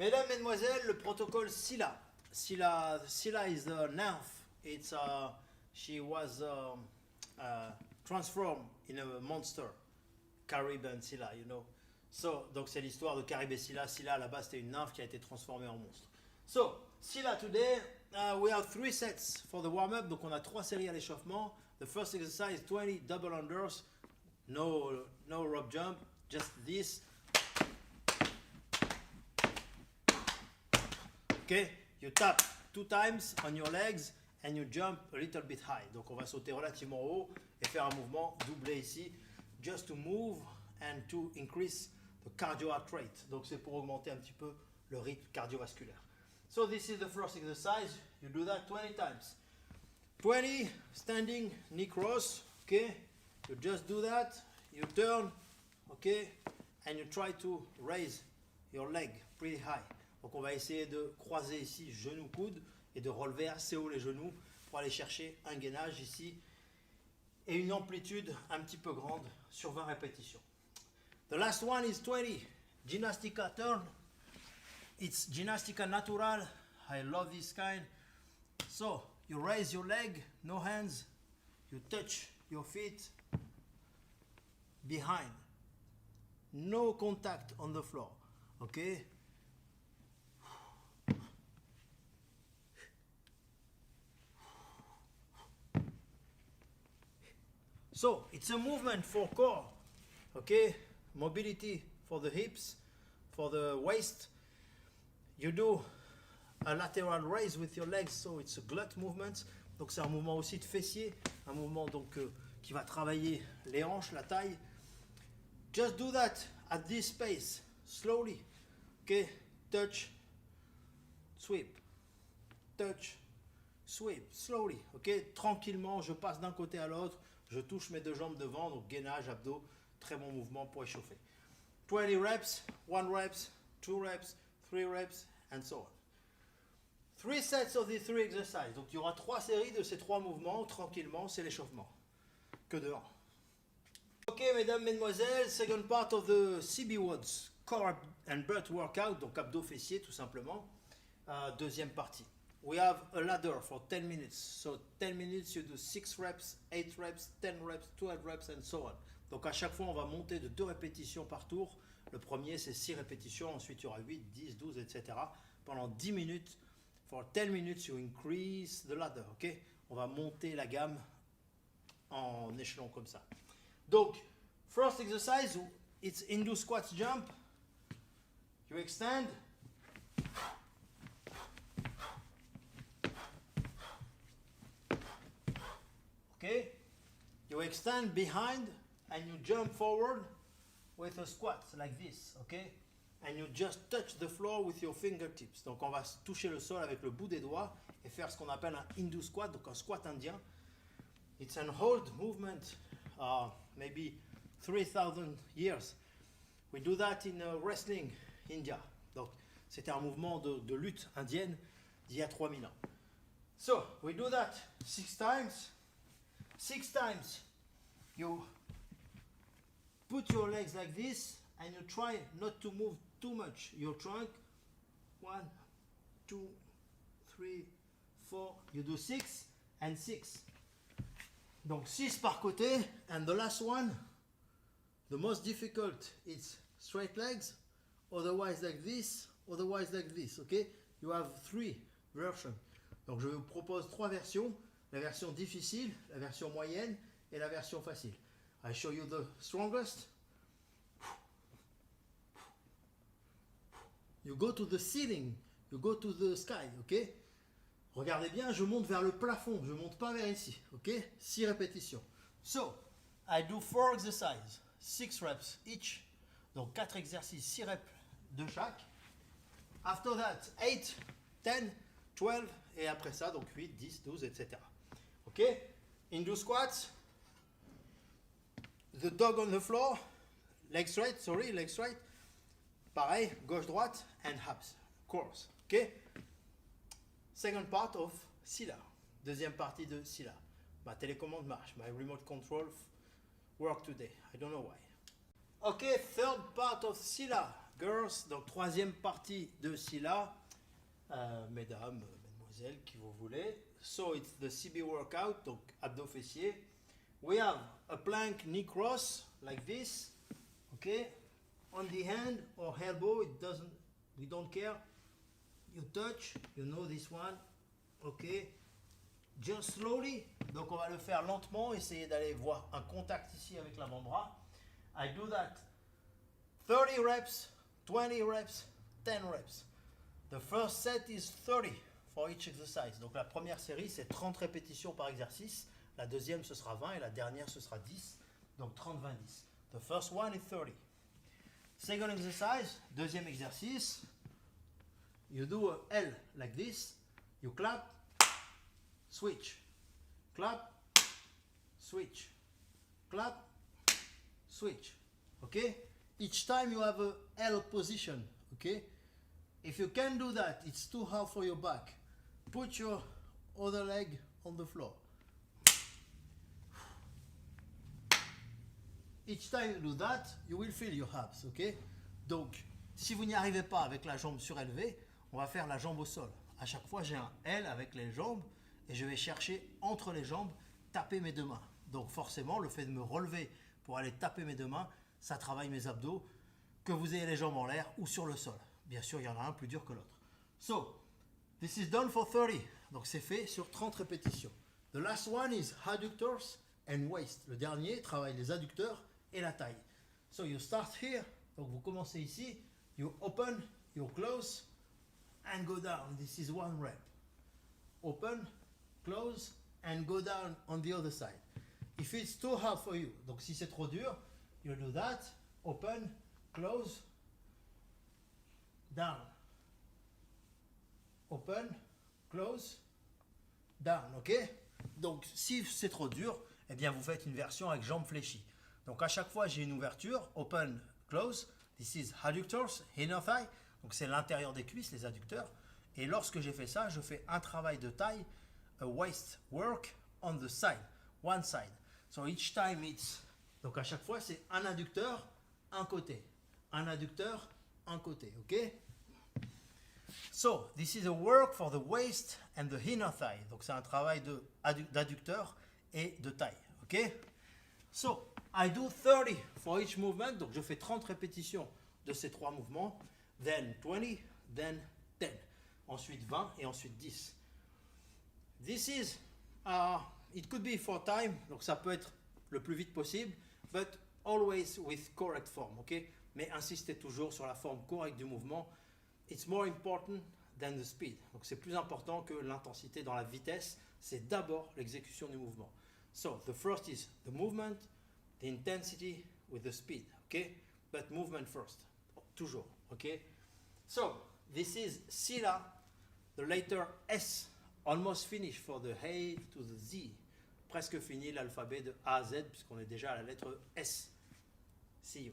Mesdames, Mesdemoiselles, le protocole Scylla. Scylla is the nymph. It's she was transformed in a monster, Caribbean Scylla, you know. So, donc c'est l'histoire de Caribe et Scylla. Scylla à la base c'était une nymphe qui a été transformée en monstre. So, Scylla today, we have 3 sets for the warm-up. Donc on a 3 séries à l'échauffement. The first exercise 20 double unders. No rope jump, just this. Okay, you tap 2 times on your legs and you jump a little bit high. Donc on va sauter relativement haut et faire un mouvement doublé ici, just to move and to increase the cardio heart rate. Donc c'est pour augmenter un petit peu le rythme cardiovasculaire. So this is the first exercise. You do that 20 times. 20 standing knee cross. Okay, you just do that. You turn. Okay, and you try to raise your leg pretty high. Donc on va essayer de croiser ici genou-coude et de relever assez haut les genoux pour aller chercher un gainage ici et une amplitude un petit peu grande sur 20 répétitions. The last one is 20 Ginastica turn. It's Ginastica natural. I love this kind. So you raise your leg, no hands. You touch your feet behind. No contact on the floor. Okay? So it's a movement for core, okay? Mobility for the hips, for the waist. You do a lateral raise with your legs, so it's a glute movement. Donc c'est un mouvement aussi de fessier, un mouvement donc qui va travailler les hanches, la taille. Just do that at this pace, slowly, okay? Touch, sweep, touch, sweep, slowly, okay? Tranquillement, je passe d'un côté à l'autre. Je touche mes 2 jambes devant, donc gainage, abdos, très bon mouvement pour échauffer. 20 reps, 1 reps, 2 reps, 3 reps, and so on. 3 sets of these 3 exercises. Donc il y aura 3 séries de ces 3 mouvements, tranquillement, c'est l'échauffement. Que dehors. Ok, mesdames, mesdemoiselles, second part of the CB WODs, core and butt workout, donc abdos fessiers tout simplement. Deuxième partie. We have a ladder for 10 minutes. So 10 minutes, you do 6 reps, 8 reps, 10 reps, 12 reps, and so on. Donc à chaque fois, on va monter de 2 répétitions par tour. Le premier, c'est 6 répétitions. Ensuite, il y aura 8, 10, 12, etc. Pendant 10 minutes. For 10 minutes, you increase the ladder. Ok? On va monter la gamme en échelon comme ça. Donc, first exercise, it's Hindu squats jump. You extend. Okay, you extend behind and you jump forward with a squat like this, okay? And you just touch the floor with your fingertips. Donc on va toucher le sol avec le bout des doigts et faire ce qu'on appelle un Hindu squat, donc un squat indien. It's an old movement, maybe 3,000 years. We do that in wrestling, India. Donc c'était un mouvement de lutte indienne d'il y a 3000 ans. So we do that 6 times. 6 times you put your legs like this and you try not to move too much your trunk. 1, 2, 3, 4. You do 6 and 6. Donc 6 par côté. And the last one, the most difficult, is straight legs. Otherwise like this, otherwise like this. Okay? You have 3 versions. Donc je vous propose 3 versions. La version difficile, la version moyenne et la version facile. I show you the strongest. You go to the ceiling, you go to the sky, ok? Regardez bien, je monte vers le plafond, je monte pas vers ici, ok? 6 répétitions. So, I do 4 exercises, 6 reps each. Donc 4 exercices, 6 reps de chaque. After that, 8, 10, 12, et après ça, donc 8, 10, 12, etc. Ok, Hindu squats, the dog on the floor, leg straight, pareil, gauche-droite, and abs, course, ok. Second part of Scylla, deuxième partie de Scylla. Ma télécommande marche, my remote control work today, I don't know why. Ok, third part of Scylla, girls. Donc, troisième partie de Scylla. Mesdames, mesdemoiselles, qui vous voulez. So, it's the CB workout, donc abdos fessiers. We have a plank knee cross, like this. Okay? On the hand or elbow, we don't care. You touch, you know this one. Okay? Just slowly. Donc, on va le faire lentement. Essayez d'aller voir un contact ici avec l'avant-bras. I do that 30 reps, 20 reps, 10 reps. The first set is 30 for each exercise. Donc la première série, c'est 30 répétitions par exercice. La deuxième, ce sera 20 et la dernière, ce sera 10. Donc 30, 20, 10. The first one is 30. Second exercise, deuxième exercice. You do a L like this. You clap, switch. Clap, switch. Clap, switch. Okay? Each time you have a L position. Okay? If you can do that, it's too hard for your back. Put your other leg on the floor. Each time you do that, you will feel your abs, ok? Donc, si vous n'y arrivez pas avec la jambe surélevée, on va faire la jambe au sol. À chaque fois, j'ai un L avec les jambes et je vais chercher entre les jambes, taper mes deux mains. Donc forcément, le fait de me relever pour aller taper mes deux mains, ça travaille mes abdos, que vous ayez les jambes en l'air ou sur le sol. Bien sûr, il y en a un plus dur que l'autre. So, this is done for 30. Donc c'est fait sur 30 répétitions. The last one is adductors and waist. Le dernier travaille les adducteurs et la taille. So you start here. Donc vous commencez ici. You open, you close, and go down. This is one rep. Open, close, and go down on the other side. If it's too hard for you, donc si c'est trop dur, you do that. Open, close, down. Open, close, down. Ok? Donc si c'est trop dur, eh bien vous faites une version avec jambes fléchies. Donc à chaque fois j'ai une ouverture, open, close. This is adductors, inner thigh. Donc c'est l'intérieur des cuisses, les adducteurs. Et lorsque j'ai fait ça, je fais un travail de taille, a waist work on the side, one side. So each time it's, donc à chaque fois c'est un adducteur, un côté, un adducteur, un côté, ok? So this is a work for the waist and the inner thigh. Donc c'est un travail d'adducteur et de taille, ok? So I do 30 for each movement. Donc je fais 30 répétitions de ces trois mouvements. Then 20, then 10. Ensuite 20 et ensuite 10. This is, it could be for time. Donc ça peut être le plus vite possible. But always with correct form, ok? Mais insistez toujours sur la forme correcte du mouvement. It's more important than the speed. Donc c'est plus important que l'intensité dans la vitesse. C'est d'abord l'exécution du mouvement. So the first is the movement, the intensity with the speed, okay? But movement first, toujours, okay? So this is Scylla, the letter S, almost finished for the A to the Z. Presque fini l'alphabet de A à Z puisqu'on est déjà à la lettre S. See you.